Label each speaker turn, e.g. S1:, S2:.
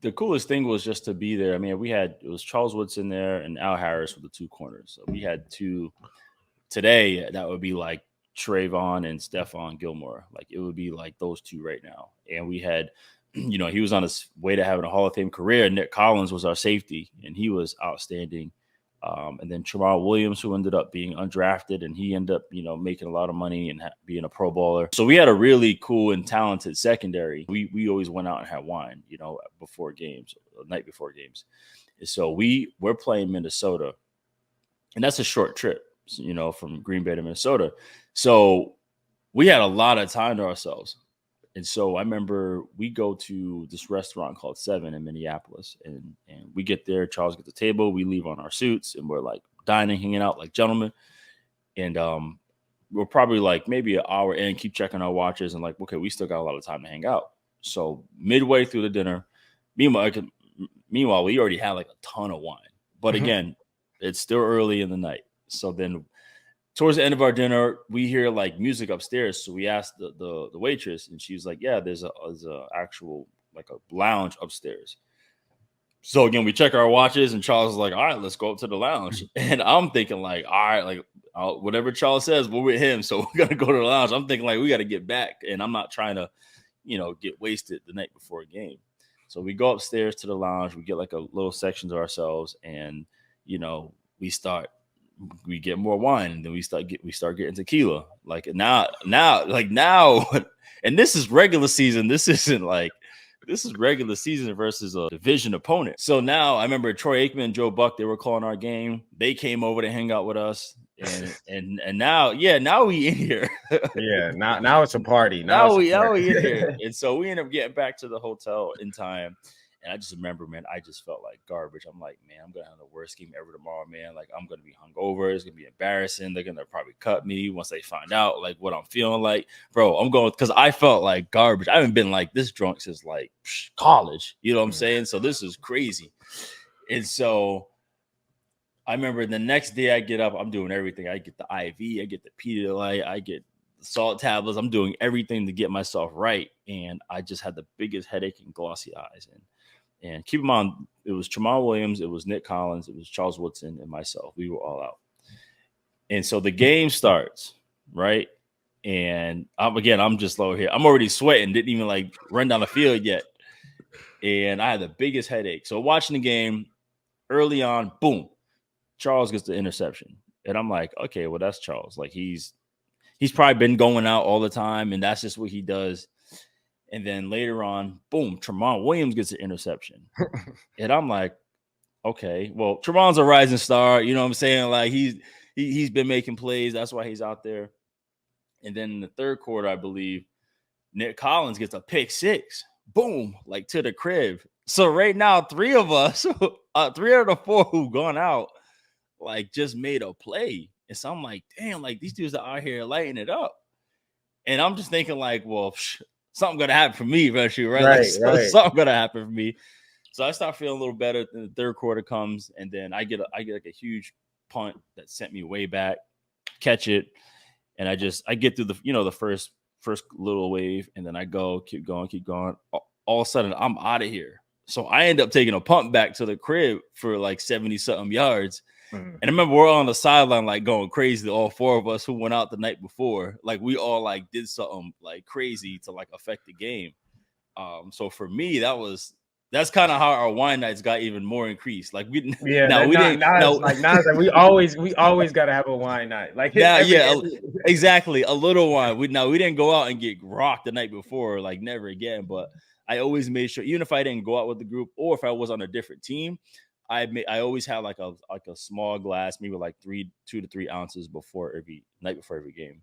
S1: the coolest thing was just to be there. I mean, it was Charles Woodson there and Al Harris were the two corners. So we had two today that would be like Trayvon and Stephon Gilmore. Like it would be like those two right now. And we had, he was on his way to having a Hall of Fame career. Nick Collins was our safety, and he was outstanding. And then Jamal Williams, who ended up being undrafted, and he ended up, making a lot of money and being a Pro Bowler. So we had a really cool and talented secondary. We always went out and had wine, before games, the night before games. And so we're playing Minnesota, and that's a short trip, from Green Bay to Minnesota. So we had a lot of time to ourselves. And so I remember we go to this restaurant called Seven in Minneapolis, and we get there. Charles gets the table. We leave on our suits, and we're like dining, hanging out like gentlemen. And we're probably like maybe an hour in, keep checking our watches, and like, okay, we still got a lot of time to hang out. So midway through the dinner, meanwhile, we already had like a ton of wine. But again, it's still early in the night. So then towards the end of our dinner, we hear like music upstairs. So we asked the waitress, and she's like, yeah, there's a actual like a lounge upstairs. So again, we check our watches, and Charles is like, all right, let's go up to the lounge. And I'm thinking like, all right, like whatever Charles says, we're with him. So we're going to go to the lounge. I'm thinking like, we got to get back. And I'm not trying to, get wasted the night before a game. So we go upstairs to the lounge. We get like a little section to ourselves, and, we get more wine, and then we start getting tequila. Like now, and this is regular season. This is regular season versus a division opponent. So now I remember Troy Aikman and Joe Buck, they were calling our game. They came over to hang out with us. And now we in here.
S2: Yeah, now it's a party.
S1: Now we in here. And so we end up getting back to the hotel in time. And I just remember, man, I just felt like garbage. I'm like, man, I'm going to have the worst game ever tomorrow, man. Like, I'm going to be hungover. It's going to be embarrassing. They're going to probably cut me once they find out, like, what I'm feeling like. Bro, I'm going, because I felt like garbage. I haven't been like this drunk since, like, college. You know what I'm saying? So this is crazy. And so I remember the next day I get up, I'm doing everything. I get the IV, I get the Pedialyte, I get the salt tablets. I'm doing everything to get myself right. And I just had the biggest headache and glossy eyes. And keep in mind, it was Jamal Williams, it was Nick Collins, it was Charles Woodson, and myself. We were all out. And so the game starts, right? And I'm just low here. I'm already sweating, didn't even like run down the field yet. And I had the biggest headache. So watching the game early on, boom, Charles gets the interception. And I'm like, okay, well, that's Charles. Like he's probably been going out all the time, and that's just what he does. And then later on, boom, Tramon Williams gets an interception. And I'm like, okay, well, Tramon's a rising star. You know what I'm saying? Like he's been making plays. That's why he's out there. And then in the third quarter, I believe, Nick Collins gets a pick six. Boom, like to the crib. So right now, three of us, three out of the four who've gone out, like just made a play. And so I'm like, damn, like these dudes are out here lighting it up. And I'm just thinking like, well, something gonna happen for me eventually, right? Right. Something gonna happen for me. So I start feeling a little better. Then the third quarter comes, and then I get like a huge punt that sent me way back, catch it, and I get through the first little wave, and then I keep going. All of a sudden, I'm out of here. So I end up taking a punt back to the crib for like 70 something yards. And I remember we're on the sideline like going crazy. All four of us who went out the night before, like we all like did something like crazy to like affect the game. So for me, that's kind of how our wine nights got even more increased. Like we
S2: always got to have a wine night. Like
S1: exactly, a little wine. We didn't go out and get rocked the night before, like never again. But I always made sure, even if I didn't go out with the group or if I was on a different team, I always had like a small glass, maybe like 2 to 3 ounces before every game.